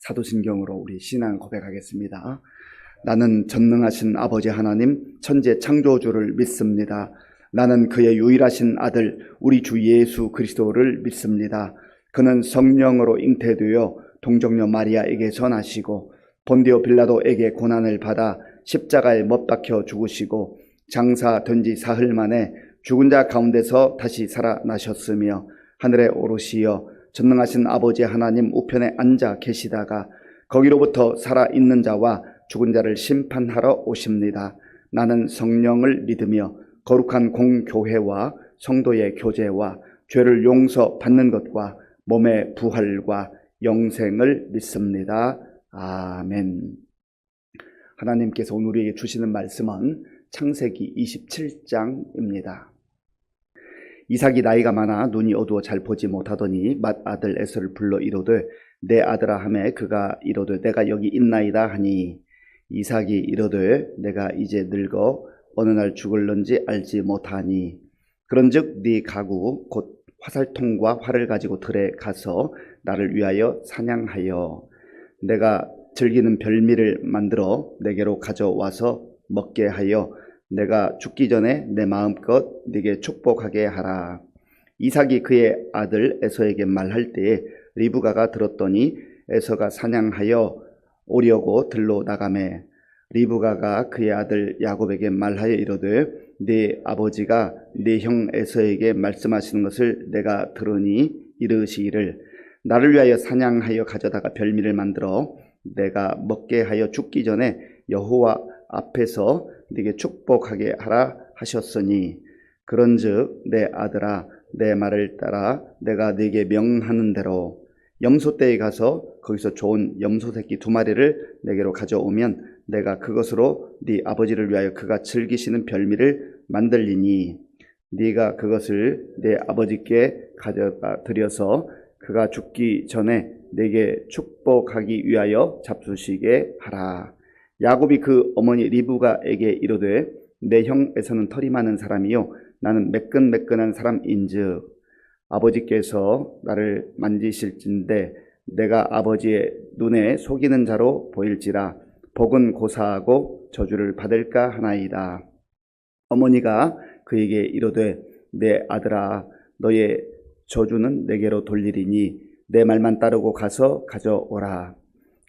사도신경으로 우리 신앙 고백하겠습니다. 나는 전능하신 아버지 하나님 천재 창조주를 믿습니다. 나는 그의 유일하신 아들 우리 주 예수 그리스도를 믿습니다. 그는 성령으로 잉태되어 동정녀 마리아에게 전하시고 본디오 빌라도에게 고난을 받아 십자가에 못 박혀 죽으시고 장사된 지 사흘 만에 죽은 자 가운데서 다시 살아나셨으며 하늘에 오르시어 전능하신 아버지 하나님 우편에 앉아 계시다가 거기로부터 살아있는 자와 죽은 자를 심판하러 오십니다. 나는 성령을 믿으며 거룩한 공교회와 성도의 교제와 죄를 용서받는 것과 몸의 부활과 영생을 믿습니다. 아멘. 하나님께서 오늘 우리에게 주시는 말씀은 창세기 27장입니다. 이삭이 나이가 많아 눈이 어두워 잘 보지 못하더니 맏아들 에서를 불러 이르되 내 아들아 하매 그가 이르되 내가 여기 있나이다 하니 이삭이 이르되 내가 이제 늙어 어느 날 죽을런지 알지 못하니 그런즉 네 가구 곧 화살통과 활을 가지고 들에 가서 나를 위하여 사냥하여 내가 즐기는 별미를 만들어 내게로 가져와서 먹게 하여 내가 죽기 전에 내 마음껏 네게 축복하게 하라. 이삭이 그의 아들 에서에게 말할 때에 리브가가 들었더니 에서가 사냥하여 오려고 들로 나가매 리브가가 그의 아들 야곱에게 말하여 이르되 네 아버지가 네 형 에서에게 말씀하시는 것을 내가 들으니 이르시기를 나를 위하여 사냥하여 가져다가 별미를 만들어 내가 먹게 하여 죽기 전에 여호와 앞에서 네게 축복하게 하라 하셨으니 그런즉 내 아들아 내 말을 따라 내가 네게 명하는 대로 염소떼에 가서 거기서 좋은 염소 새끼 2마리를 내게로 가져오면 내가 그것으로 네 아버지를 위하여 그가 즐기시는 별미를 만들리니 네가 그것을 내 아버지께 가져다 드려서 그가 죽기 전에 네게 축복하기 위하여 잡수시게 하라. 야곱이 그 어머니 리브가에게 이르되 내 형 에서는 털이 많은 사람이요 나는 매끈매끈한 사람인즉 아버지께서 나를 만지실진데 내가 아버지의 눈에 속이는 자로 보일지라 복은 고사하고 저주를 받을까 하나이다. 어머니가 그에게 이르되 내 아들아 너의 저주는 내게로 돌리리니 내 말만 따르고 가서 가져오라.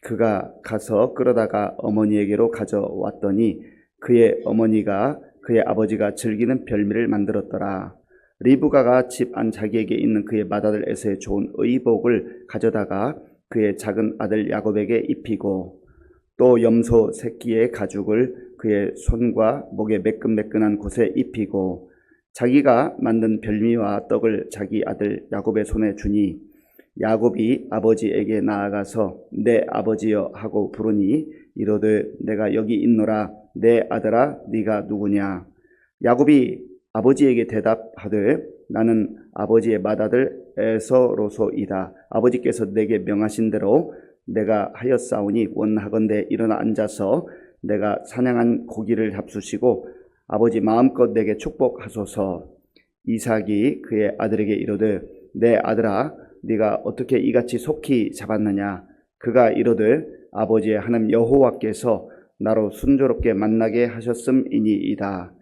그가 가서 끌어다가 어머니에게로 가져왔더니 그의 어머니가 그의 아버지가 즐기는 별미를 만들었더라. 리브가가 집 안 자기에게 있는 그의 맏아들 에서의 좋은 의복을 가져다가 그의 작은 아들 야곱에게 입히고 또 염소 새끼의 가죽을 그의 손과 목의 매끈매끈한 곳에 입히고 자기가 만든 별미와 떡을 자기 아들 야곱의 손에 주니 야곱이 아버지에게 나아가서 내 아버지여 하고 부르니 이르되 내가 여기 있노라. 내 아들아 네가 누구냐. 야곱이 아버지에게 대답하되 나는 아버지의 맏아들 에서로소이다. 아버지께서 내게 명하신 대로 내가 하였사오니 원하건대 일어나 앉아서 내가 사냥한 고기를 잡수시고 아버지 마음껏 내게 축복하소서. 이삭이 그의 아들에게 이르되 내 아들아 네가 어떻게 이같이 속히 잡았느냐. 그가 이르되 아버지의 하나님 여호와께서 나로 순조롭게 만나게 하셨음이니이다.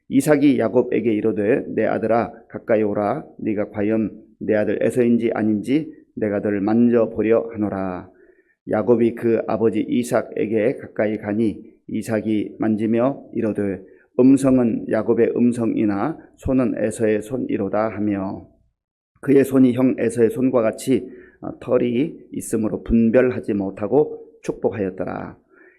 이삭이 야곱에게 이르되 내 아들아 가까이 오라. 네가 과연 내 아들 에서인지 아닌지 내가 너를 만져보려 하노라. 야곱이 그 아버지 이삭에게 가까이 가니 이삭이 만지며 이르되 음성은 야곱의 음성이나 손은 에서의 손이로다 하며 그의 손이 형 에서의 손과 같이 털이 있으므로 분별하지 못하고 축복하였더라.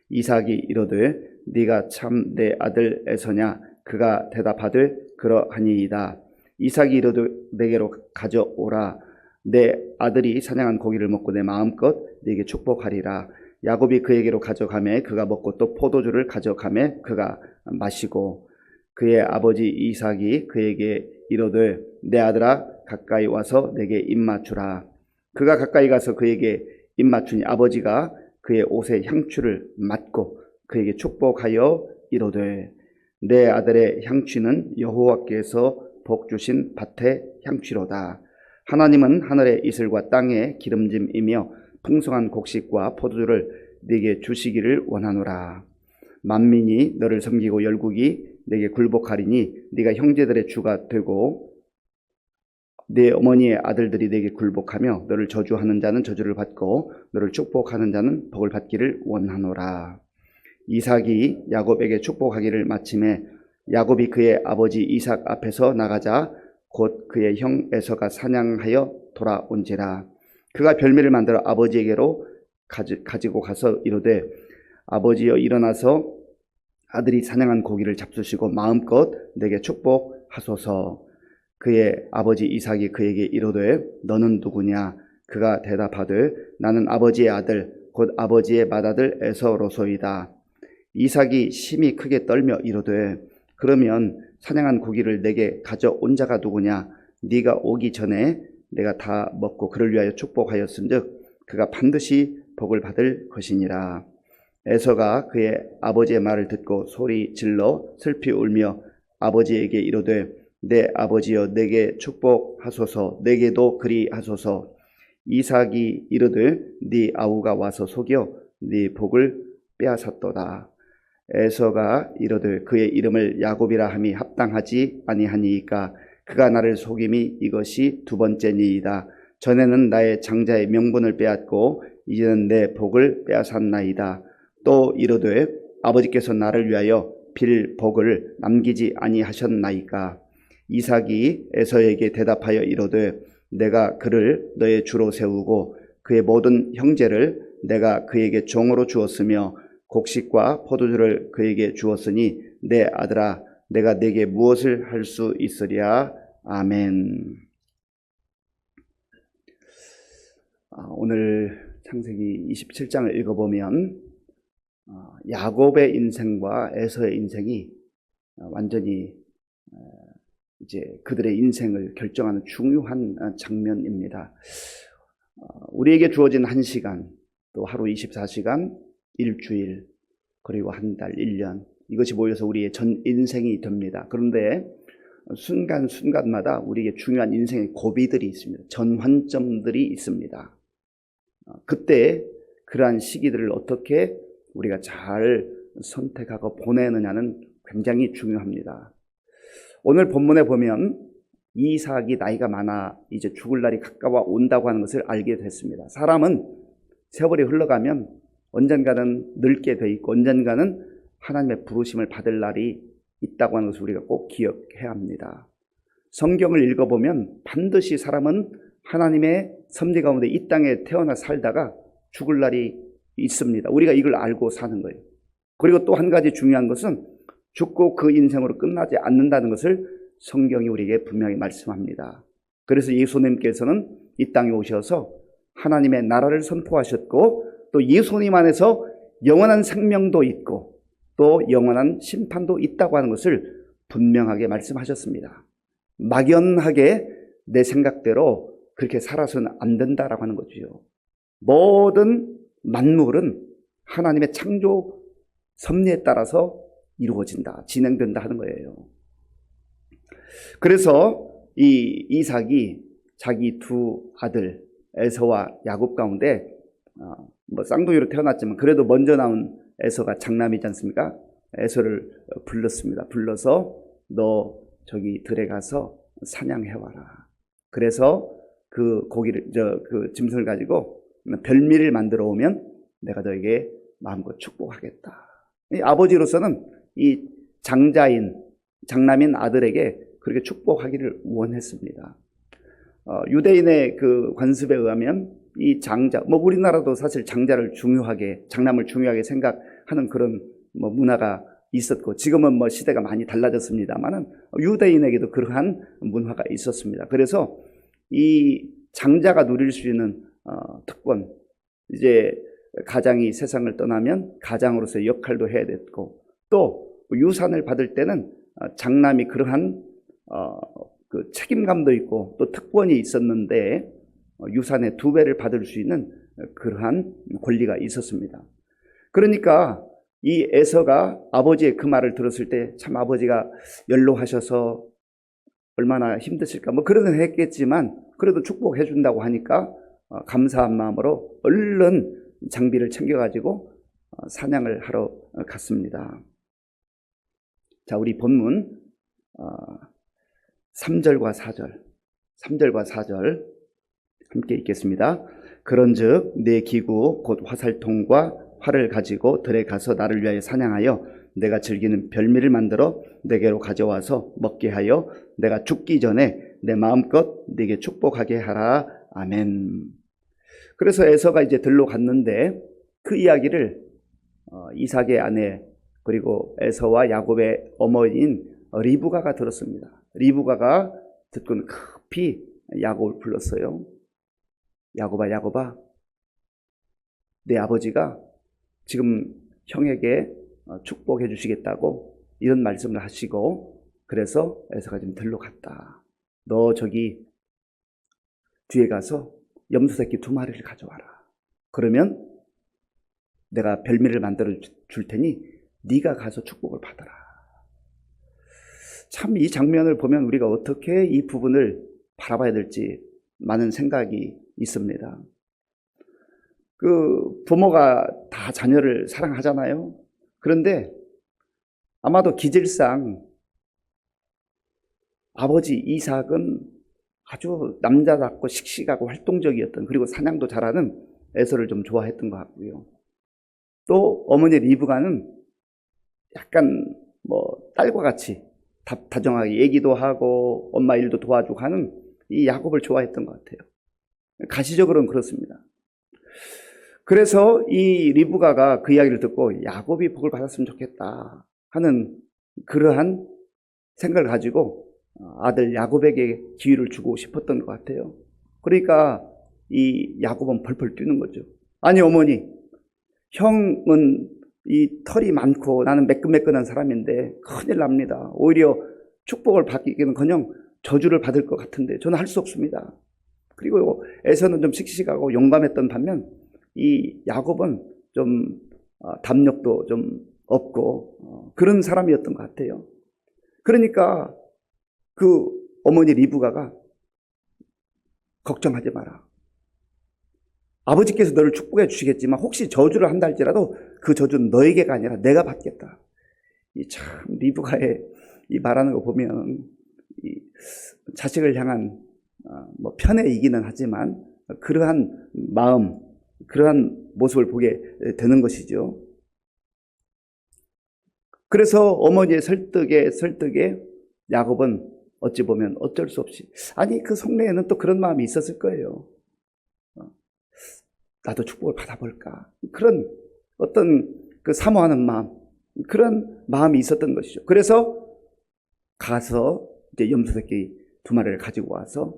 이삭이 이르되 네가 참 내 아들 에서냐. 그가 대답하되 그러하니이다. 이삭이 이르되 내게로 가져오라. 내 아들이 사냥한 고기를 먹고 내 마음껏 네게 축복하리라. 야곱이 그에게로 가져가매 그가 먹고 또 포도주를 가져가매 그가 마시고 그의 아버지 이삭이 그에게 이르되 내 아들아 가까이 와서 내게 입맞추라. 그가 가까이 가서 그에게 입맞추니 아버지가 그의 옷에 향취를 맡고 그에게 축복하여 이르되 내 아들의 향취는 여호와께서 복 주신 밭의 향취로다. 하나님은 하늘의 이슬과 땅의 기름짐이며 풍성한 곡식과 포도주를 네게 주시기를 원하노라. 만민이 너를 섬기고 열국이 네게 굴복하리니 네가 형제들의 주가 되고 네 어머니의 아들들이 네게 굴복하며 너를 저주하는 자는 저주를 받고 너를 축복하는 자는 복을 받기를 원하노라. 이삭이 야곱에게 축복하기를 마침에 야곱이 그의 아버지 이삭 앞에서 나가자 곧 그의 형 에서가 사냥하여 돌아온지라. 그가 별미를 만들어 아버지에게로 가지고 가서 이르되 아버지여 일어나서 아들이 사냥한 고기를 잡수시고 마음껏 내게 축복하소서. 그의 아버지 이삭이 그에게 이르되 너는 누구냐? 그가 대답하되 나는 아버지의 아들 곧 아버지의 맏아들 에서로소이다. 이삭이 심히 크게 떨며 이르되 그러면 사냥한 고기를 내게 가져온 자가 누구냐? 네가 오기 전에 내가 다 먹고 그를 위하여 축복하였은즉 그가 반드시 복을 받을 것이니라. 에서가 그의 아버지의 말을 듣고 소리 질러 슬피 울며 아버지에게 이르되 내 아버지여 내게 축복하소서. 내게도 그리하소서. 이삭이 이르되 네 아우가 와서 속여 네 복을 빼앗았도다. 에서가 이르되 그의 이름을 야곱이라 함이 합당하지 아니하니이까 그가 나를 속임이 이것이 두 번째니이다. 전에는 나의 장자의 명분을 빼앗고 이제는 내 복을 빼앗았나이다. 또 이르되 아버지께서 나를 위하여 빌 복을 남기지 아니하셨나이까. 이삭이 에서에게 대답하여 이르되 내가 그를 너의 주로 세우고 그의 모든 형제를 내가 그에게 종으로 주었으며 곡식과 포도주를 그에게 주었으니 내 아들아 내가 네게 무엇을 할 수 있으랴. 아멘. 오늘 창세기 27장을 읽어보면 야곱의 인생과 에서의 인생이 완전히 이제 그들의 인생을 결정하는 중요한 장면입니다. 우리에게 주어진 1시간, 또 하루 24시간, 일주일, 그리고 한 달, 1년, 이것이 모여서 우리의 전 인생이 됩니다. 그런데 순간순간마다 우리에게 중요한 인생의 고비들이 있습니다. 전환점들이 있습니다. 그때 그러한 시기들을 어떻게 우리가 잘 선택하고 보내느냐는 굉장히 중요합니다. 오늘 본문에 보면 이삭이 나이가 많아 이제 죽을 날이 가까워 온다고 하는 것을 알게 됐습니다. 사람은 세월이 흘러가면 언젠가는 늙게 돼 있고 언젠가는 하나님의 부르심을 받을 날이 있다고 하는 것을 우리가 꼭 기억해야 합니다. 성경을 읽어보면 반드시 사람은 하나님의 섭리 가운데 이 땅에 태어나 살다가 죽을 날이 있습니다. 우리가 이걸 알고 사는 거예요. 그리고 또 한 가지 중요한 것은 죽고 그 인생으로 끝나지 않는다는 것을 성경이 우리에게 분명히 말씀합니다. 그래서 예수님께서는 이 땅에 오셔서 하나님의 나라를 선포하셨고 또 예수님 안에서 영원한 생명도 있고 또 영원한 심판도 있다고 하는 것을 분명하게 말씀하셨습니다. 막연하게 내 생각대로 그렇게 살아서는 안 된다라고 하는 거죠. 모든 만물은 하나님의 창조 섭리에 따라서 이루어진다, 진행된다 하는 거예요. 그래서 이 이삭이 자기 두 아들 에서와 야곱 가운데 쌍둥이로 태어났지만 그래도 먼저 나온 에서가 장남이지 않습니까? 에서를 불렀습니다. 불러서 너 저기 들에 가서 사냥해와라. 그래서 그 고기를 그 짐승을 가지고 별미를 만들어 오면 내가 너에게 마음껏 축복하겠다. 이 아버지로서는 이 장남인 아들에게 그렇게 축복하기를 원했습니다. 유대인의 그 관습에 의하면 이 장자, 우리나라도 사실 장남을 중요하게 생각하는 그런 문화가 있었고, 지금은 시대가 많이 달라졌습니다만은 유대인에게도 그러한 문화가 있었습니다. 그래서 이 장자가 누릴 수 있는 특권, 이제 가장이 세상을 떠나면 가장으로서의 역할도 해야 됐고, 또 유산을 받을 때는 장남이 그러한 그 책임감도 있고 또 특권이 있었는데 유산의 2배를 받을 수 있는 그러한 권리가 있었습니다. 그러니까 이 에서가 아버지의 그 말을 들었을 때 참 아버지가 연로하셔서 얼마나 힘드실까 그런 생 했겠지만 그래도 축복해 준다고 하니까 감사한 마음으로 얼른 장비를 챙겨가지고 사냥을 하러 갔습니다. 자, 우리 본문 3절과 4절 함께 읽겠습니다. 그런즉 내 기구 곧 화살통과 활을 가지고 들에 가서 나를 위하여 사냥하여 내가 즐기는 별미를 만들어 내게로 가져와서 먹게 하여 내가 죽기 전에 내 마음껏 네게 축복하게 하라. 아멘. 그래서 에서가 이제 들로 갔는데 그 이야기를 이삭의 아내 그리고 에서와 야곱의 어머니인 리브가가 들었습니다. 리브가가 듣고는 급히 야곱을 불렀어요. 야곱아, 야곱아, 내 아버지가 지금 형에게 축복해 주시겠다고 이런 말씀을 하시고, 그래서 에서가 지금 들로 갔다. 너 저기 뒤에 가서 염소 새끼 2마리를 가져와라. 그러면 내가 별미를 만들어 줄 테니 네가 가서 축복을 받아라. 참 이 장면을 보면 우리가 어떻게 이 부분을 바라봐야 될지 많은 생각이 있습니다. 그 부모가 다 자녀를 사랑하잖아요. 그런데 아마도 기질상 아버지 이삭은 아주 남자답고 씩씩하고 활동적이었던, 그리고 사냥도 잘하는 에서를 좀 좋아했던 것 같고요. 또 어머니 리브가는 약간 딸과 같이 다정하게 얘기도 하고 엄마 일도 도와주고 하는 이 야곱을 좋아했던 것 같아요. 가시적으로는 그렇습니다. 그래서 이 리브가가 그 이야기를 듣고 야곱이 복을 받았으면 좋겠다 하는 그러한 생각을 가지고 아들 야곱에게 기회를 주고 싶었던 것 같아요. 그러니까 이 야곱은 펄펄 뛰는 거죠. 아니 어머니, 형은 이 털이 많고 나는 매끈매끈한 사람인데 큰일 납니다. 오히려 축복을 받기는커녕 저주를 받을 것 같은데 저는 할 수 없습니다. 그리고 에서는 좀 씩씩하고 용감했던 반면 이 야곱은 좀 담력도 좀 없고 그런 사람이었던 것 같아요. 그러니까 그 어머니 리브가가 걱정하지 마라. 아버지께서 너를 축복해 주시겠지만 혹시 저주를 한다 할지라도 그 저주는 너에게가 아니라 내가 받겠다. 이 참 리브가의 이 말하는 거 보면 이 자식을 향한 편에 이기는 하지만 그러한 마음, 그러한 모습을 보게 되는 것이죠. 그래서 어머니의 설득에 야곱은 어찌 보면 어쩔 수 없이, 아니 그 속내에는 또 그런 마음이 있었을 거예요. 나도 축복을 받아볼까, 그런 어떤 그 사모하는 마음, 그런 마음이 있었던 것이죠. 그래서 가서 이제 염소 새끼 2마리를 가지고 와서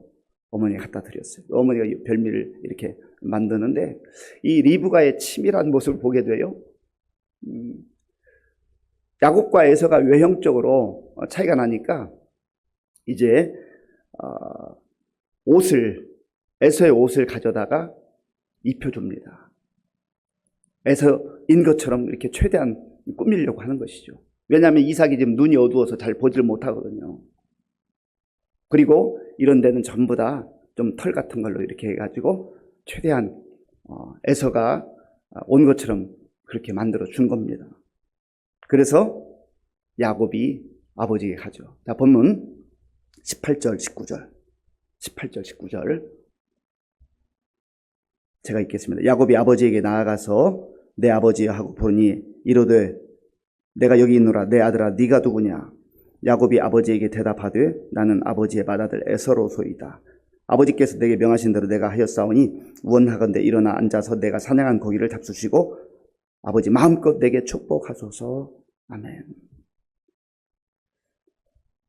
어머니가 갖다 드렸어요. 어머니가 별미를 이렇게 만드는데 이 리브가의 치밀한 모습을 보게 돼요. 야곱과 에서가 외형적으로 차이가 나니까 이제 에서의 옷을 가져다가 입혀줍니다. 에서인 것처럼 이렇게 최대한 꾸미려고 하는 것이죠. 왜냐하면 이삭이 지금 눈이 어두워서 잘 보지를 못하거든요. 그리고 이런 데는 전부 다 좀 털 같은 걸로 이렇게 해가지고 최대한 에서가 온 것처럼 그렇게 만들어 준 겁니다. 그래서 야곱이 아버지에게 가죠. 자, 본문 18절, 19절 제가 읽겠습니다. 야곱이 아버지에게 나아가서 내 아버지여 하고 보니 이르되 내가 여기 있노라. 내 아들아 네가 누구냐? 야곱이 아버지에게 대답하되 나는 아버지의 맏아들 에서로소이다. 아버지께서 내게 명하신 대로 내가 하였사오니 원하건대 일어나 앉아서 내가 사냥한 고기를 잡수시고 아버지 마음껏 내게 축복하소서. 아멘.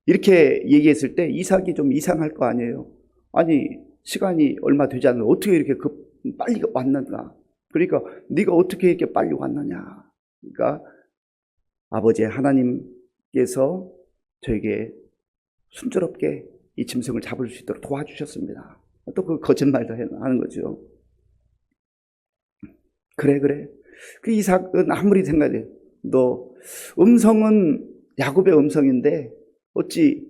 이렇게 얘기했을 때 이삭이 좀 이상할 거 아니에요. 아니 시간이 얼마 되지 않는데 어떻게 이렇게 빨리 왔는가? 그러니까 네가 어떻게 이렇게 빨리 왔느냐? 그러니까 아버지 하나님께서 저에게 순조롭게 이 짐승을 잡을 수 있도록 도와주셨습니다. 또 그 거짓말도 하는 거죠. 그래. 그 이삭은 아무리 생각해, 너 음성은 야곱의 음성인데 어찌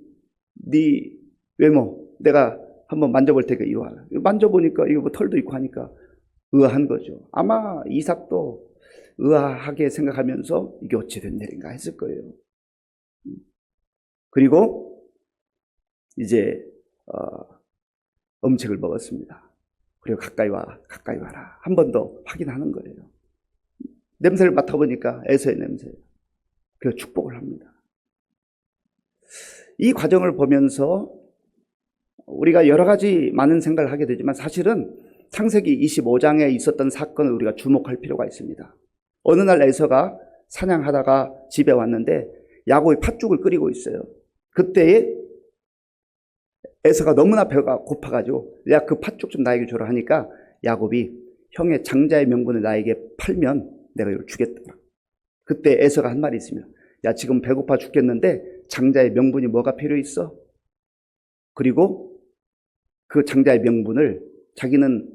네 외모, 내가 한번 만져볼 테니까 이리 와라. 만져보니까 이거 뭐 털도 있고 하니까 의아한 거죠. 아마 이삭도 의아하게 생각하면서 이게 어찌 된 일인가 했을 거예요. 그리고 이제 음식을 먹었습니다. 그리고 가까이 와라. 한 번 더 확인하는 거예요. 냄새를 맡아보니까 에서의 냄새예요. 그래서 축복을 합니다. 이 과정을 보면서 우리가 여러 가지 많은 생각을 하게 되지만 사실은 창세기 25장에 있었던 사건을 우리가 주목할 필요가 있습니다. 어느 날 에서가 사냥하다가 집에 왔는데 야곱이 팥죽을 끓이고 있어요. 그때에 에서가 너무나 배가 고파가지고 야, 그 팥죽 좀 나에게 줘라 하니까 야곱이 형의 장자의 명분을 나에게 팔면 내가 이걸 주겠다. 그때 에서가 한 말이 있습니다. 야, 지금 배고파 죽겠는데 장자의 명분이 뭐가 필요 있어? 그리고 그 장자의 명분을 자기는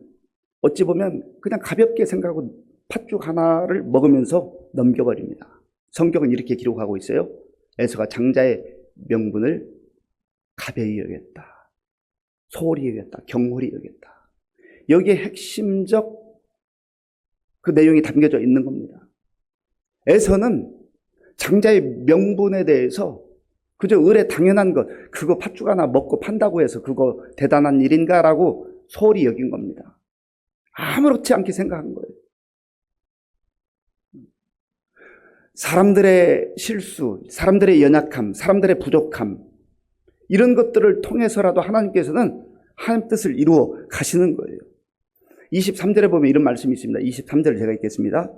어찌 보면 그냥 가볍게 생각하고 팥죽 하나를 먹으면서 넘겨버립니다. 성경은 이렇게 기록하고 있어요. 에서가 장자의 명분을 가벼이 여겼다. 소홀히 여겼다. 경홀히 여겼다. 여기에 핵심적 그 내용이 담겨져 있는 겁니다. 에서는 장자의 명분에 대해서 그저 을에 당연한 것, 그거 팥죽 하나 먹고 판다고 해서 그거 대단한 일인가라고 소홀히 여긴 겁니다. 아무렇지 않게 생각한 거예요. 사람들의 실수, 사람들의 연약함, 사람들의 부족함, 이런 것들을 통해서라도 하나님께서는 하나님 뜻을 이루어 가시는 거예요. 23절에 보면 이런 말씀이 있습니다. 23절을 제가 읽겠습니다.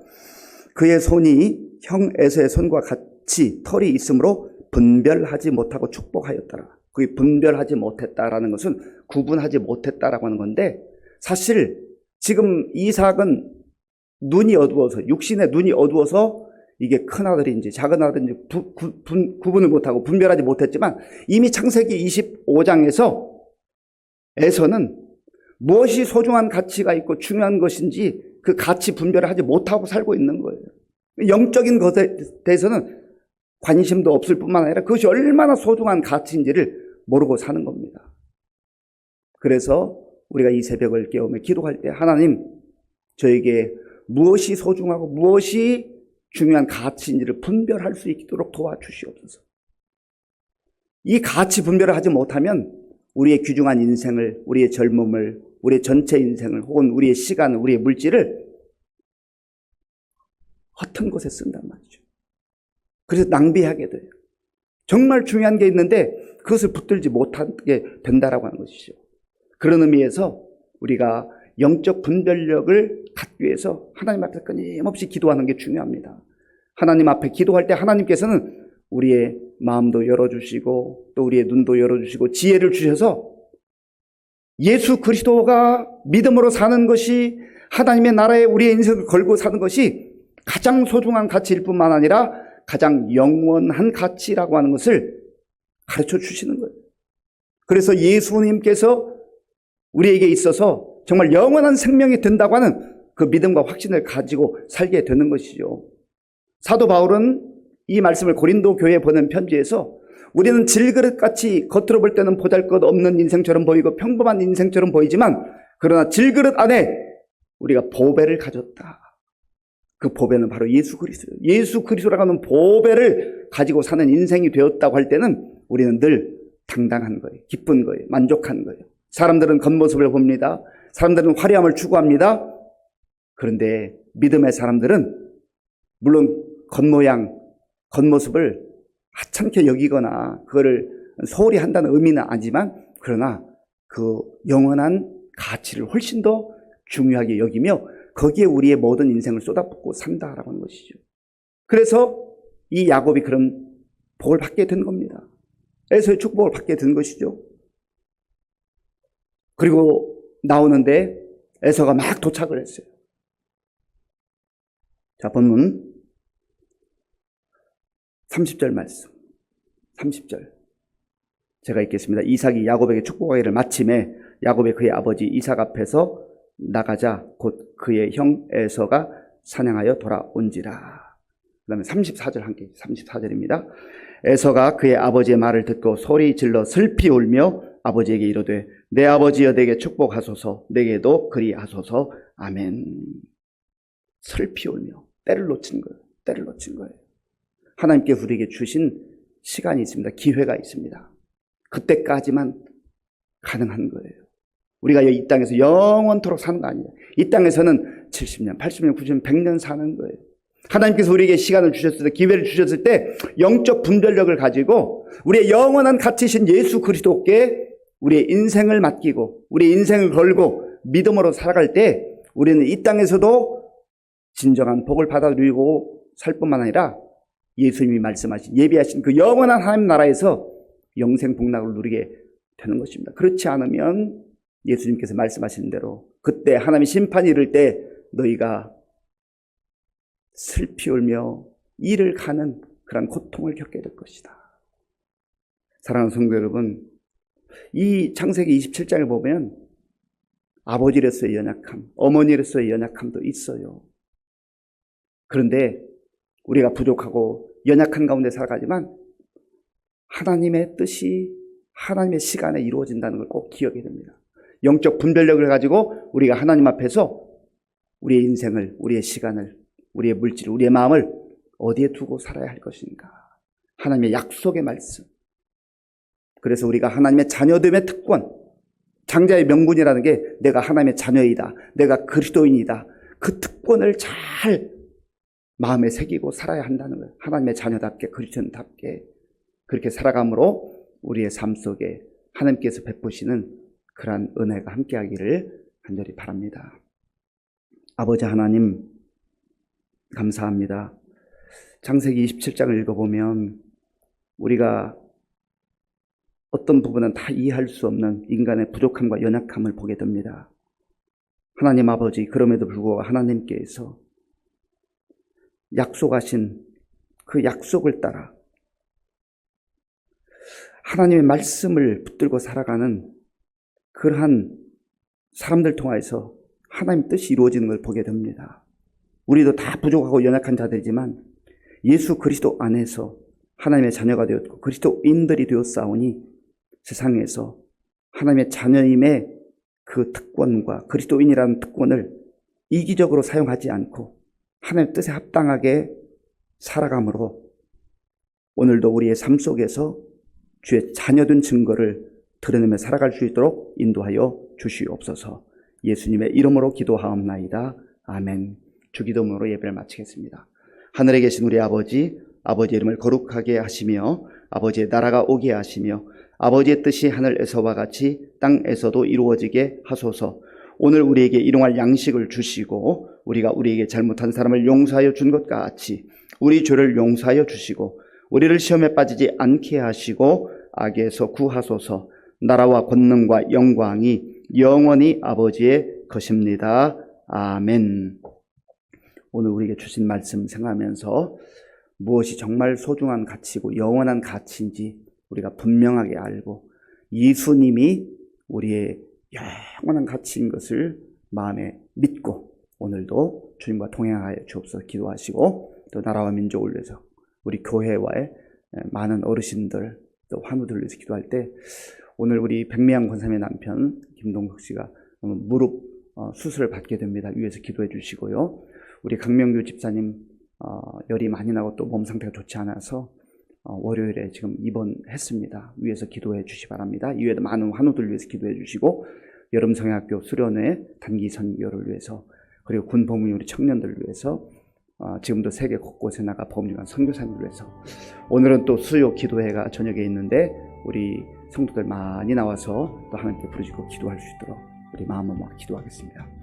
그의 손이 형 에서의 손과 같이 털이 있으므로 분별하지 못하고 축복하였더라. 그게 분별하지 못했다라는 것은 구분하지 못했다라고 하는 건데, 사실 지금 이삭은 눈이 어두워서, 육신의 눈이 어두워서 이게 큰 아들인지 작은 아들인지 구분을 못하고 분별하지 못했지만, 이미 창세기 25장에서 에서는 무엇이 소중한 가치가 있고 중요한 것인지 그 가치 분별을 하지 못하고 살고 있는 거예요. 영적인 것에 대해서는 관심도 없을 뿐만 아니라 그것이 얼마나 소중한 가치인지를 모르고 사는 겁니다. 그래서 우리가 이 새벽을 깨우며 기도할 때 하나님, 저에게 무엇이 소중하고 무엇이 중요한 가치인지를 분별할 수 있도록 도와주시옵소서. 이 가치 분별을 하지 못하면 우리의 귀중한 인생을, 우리의 젊음을, 우리의 전체 인생을, 혹은 우리의 시간을, 우리의 물질을 허튼 곳에 쓴단 말이죠. 그래서 낭비하게 돼요. 정말 중요한 게 있는데 그것을 붙들지 못하게 된다라고 하는 것이죠. 그런 의미에서 우리가 영적 분별력을 갖기 위해서 하나님 앞에 끊임없이 기도하는 게 중요합니다. 하나님 앞에 기도할 때 하나님께서는 우리의 마음도 열어주시고 또 우리의 눈도 열어주시고 지혜를 주셔서 예수 그리스도가 믿음으로 사는 것이, 하나님의 나라에 우리의 인생을 걸고 사는 것이 가장 소중한 가치일 뿐만 아니라 가장 영원한 가치라고 하는 것을 가르쳐 주시는 거예요. 그래서 예수님께서 우리에게 있어서 정말 영원한 생명이 된다고 하는 그 믿음과 확신을 가지고 살게 되는 것이죠. 사도 바울은 이 말씀을 고린도 교회에 보낸 편지에서 우리는 질그릇같이 겉으로 볼 때는 보잘것없는 인생처럼 보이고 평범한 인생처럼 보이지만, 그러나 질그릇 안에 우리가 보배를 가졌다. 그 보배는 바로 예수 그리스도예요. 예수 그리스도라고 하는 보배를 가지고 사는 인생이 되었다고 할 때는 우리는 늘 당당한 거예요. 기쁜 거예요. 만족한 거예요. 사람들은 겉모습을 봅니다. 사람들은 화려함을 추구합니다. 그런데 믿음의 사람들은 물론 겉모양, 겉모습을 하찮게 여기거나 그거를 소홀히 한다는 의미는 아니지만, 그러나 그 영원한 가치를 훨씬 더 중요하게 여기며 거기에 우리의 모든 인생을 쏟아붓고 산다라고 하는 것이죠. 그래서 이 야곱이 그런 복을 받게 된 겁니다. 에서의 축복을 받게 된 것이죠. 그리고 나오는데 에서가 막 도착을 했어요. 자, 본문 30절 말씀. 30절 제가 읽겠습니다. 이삭이 야곱에게 축복하기를 마침에 야곱이 그의 아버지 이삭 앞에서 나가자 곧 그의 형 에서가 사냥하여 돌아온지라. 그 다음에 34절 함께, 34절입니다. 에서가 그의 아버지의 말을 듣고 소리 질러 슬피 울며 아버지에게 이르되 내 아버지여 내게 축복하소서 내게도 그리하소서. 아멘. 슬피 울며 때를 놓친 거예요. 때를 놓친 거예요. 하나님께서 우리에게 주신 시간이 있습니다. 기회가 있습니다. 그때까지만 가능한 거예요. 우리가 이 땅에서 영원토록 사는 거 아니에요. 이 땅에서는 70년, 80년, 90년, 100년 사는 거예요. 하나님께서 우리에게 시간을 주셨을 때, 기회를 주셨을 때 영적 분별력을 가지고 우리의 영원한 가치이신 예수 그리스도께 우리의 인생을 맡기고 우리의 인생을 걸고 믿음으로 살아갈 때 우리는 이 땅에서도 진정한 복을 받아 누리고 살 뿐만 아니라 예수님이 말씀하신 예비하신 그 영원한 하나님 나라에서 영생 복락을 누리게 되는 것입니다. 그렇지 않으면 예수님께서 말씀하시는 대로 그때 하나님의 심판이 이를 때 너희가 슬피 울며 이를 가는 그런 고통을 겪게 될 것이다. 사랑하는 성도 여러분, 이 창세기 27장을 보면 아버지로서의 연약함, 어머니로서의 연약함도 있어요. 그런데 우리가 부족하고 연약한 가운데 살아가지만 하나님의 뜻이 하나님의 시간에 이루어진다는 걸 꼭 기억해야 됩니다. 영적 분별력을 가지고 우리가 하나님 앞에서 우리의 인생을, 우리의 시간을, 우리의 물질을, 우리의 마음을 어디에 두고 살아야 할 것인가. 하나님의 약속의 말씀. 그래서 우리가 하나님의 자녀됨의 특권, 장자의 명분이라는 게 내가 하나님의 자녀이다, 내가 그리스도인이다, 그 특권을 잘 마음에 새기고 살아야 한다는 거예요. 하나님의 자녀답게, 그리스도인답게 그렇게 살아감으로 우리의 삶 속에 하나님께서 베푸시는 그러한 은혜가 함께하기를 간절히 바랍니다. 아버지 하나님 감사합니다. 창세기 27장을 읽어보면 우리가 어떤 부분은 다 이해할 수 없는 인간의 부족함과 연약함을 보게 됩니다. 하나님 아버지, 그럼에도 불구하고 하나님께서 약속하신 그 약속을 따라 하나님의 말씀을 붙들고 살아가는 그러한 사람들 통해서 하나님 뜻이 이루어지는 걸 보게 됩니다. 우리도 다 부족하고 연약한 자들이지만 예수 그리스도 안에서 하나님의 자녀가 되었고 그리스도인들이 되었사오니 세상에서 하나님의 자녀임의 그 특권과 그리스도인이라는 특권을 이기적으로 사용하지 않고 하나님의 뜻에 합당하게 살아감으로 오늘도 우리의 삶 속에서 주의 자녀된 증거를 드러내며 살아갈 수 있도록 인도하여 주시옵소서. 예수님의 이름으로 기도하옵나이다. 아멘. 주기도문으로 예배를 마치겠습니다. 하늘에 계신 우리 아버지, 아버지의 이름을 거룩하게 하시며 아버지의 나라가 오게 하시며 아버지의 뜻이 하늘에서와 같이 땅에서도 이루어지게 하소서. 오늘 우리에게 일용할 양식을 주시고 우리가 우리에게 잘못한 사람을 용서하여 준 것 같이 우리 죄를 용서하여 주시고 우리를 시험에 빠지지 않게 하시고 악에서 구하소서. 나라와 권능과 영광이 영원히 아버지의 것입니다. 아멘. 오늘 우리에게 주신 말씀 생각하면서 무엇이 정말 소중한 가치고 영원한 가치인지 우리가 분명하게 알고 예수님이 우리의 영원한 가치인 것을 마음에 믿고 오늘도 주님과 동행하여 주옵소서. 기도하시고 또 나라와 민족을 위해서 우리 교회와의 많은 어르신들 또 환우들을 위해서 기도할 때 오늘 우리 백미양 권사님의 남편 김동석 씨가 무릎 수술을 받게 됩니다. 위에서 기도해 주시고요. 우리 강명규 집사님 열이 많이 나고 또 몸 상태가 좋지 않아서 월요일에 지금 입원했습니다. 위에서 기도해 주시 바랍니다. 이외에도 많은 환우들 위해서 기도해 주시고 여름성형학교 수련회 단기 선교를 위해서 그리고 군복무 우리 청년들을 위해서 지금도 세계 곳곳에 나가 법률관 선교사님을 위해서 오늘은 또 수요 기도회가 저녁에 있는데 우리 성도들 많이 나와서 또 하나님께 부르짖고 기도할 수 있도록 우리 마음을 모아 기도하겠습니다.